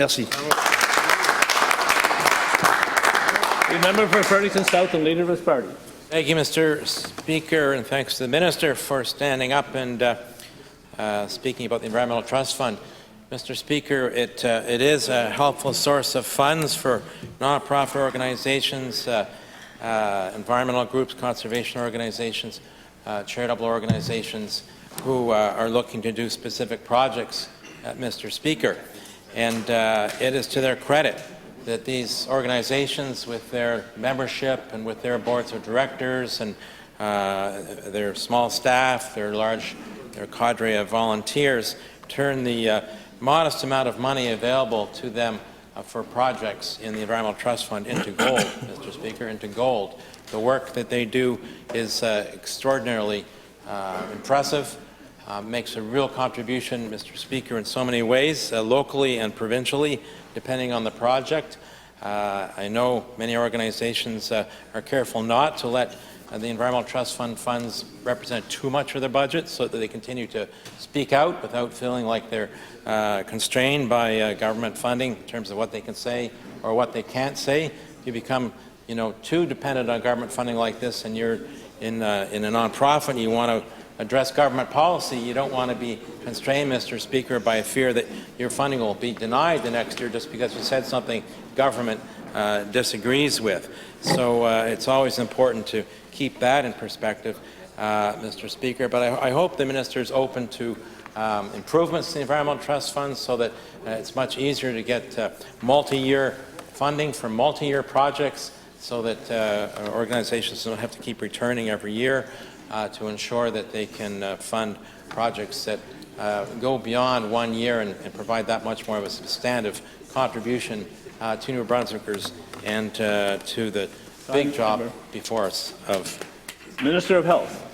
Merci. The member for Fredericton-South and leader of his party. Thank you, Mr. Speaker, and thanks to the minister for standing up and speaking about the Environmental Trust Fund. Mr. Speaker, it is a helpful source of funds for non-profit organizations, environmental groups, conservation organizations, charitable organizations who are looking to do specific projects, Mr. Speaker. And it is to their credit that these organizations, with their membership and with their boards of directors and their small staff, their cadre of volunteers, turn the modest amount of money available to them for projects in the Environmental Trust Fund into gold, Mr. Speaker, into gold. The work that they do is extraordinarily impressive, makes a real contribution, Mr. Speaker, in so many ways, locally and provincially, depending on the project. I know many organizations are careful not to let the Environmental Trust Fund funds represent too much of their budget so that they continue to speak out without feeling like they're constrained by government funding in terms of what they can say or what they can't say. If you become, too dependent on government funding like this, and you're in a non-profit, you want to address government policy, you don't want to be constrained, Mr. Speaker, by a fear that your funding will be denied the next year just because you said something government disagrees with. So it's always important to keep that in perspective, Mr. Speaker. But I hope the minister is open to improvements to the Environmental Trust Fund so that it's much easier to get multi-year funding for multi-year projects so that organizations don't have to keep returning every year to ensure that they can fund projects that go beyond 1 year and provide that much more of a substantive contribution to New Brunswickers and to the big job before us of Minister of Health.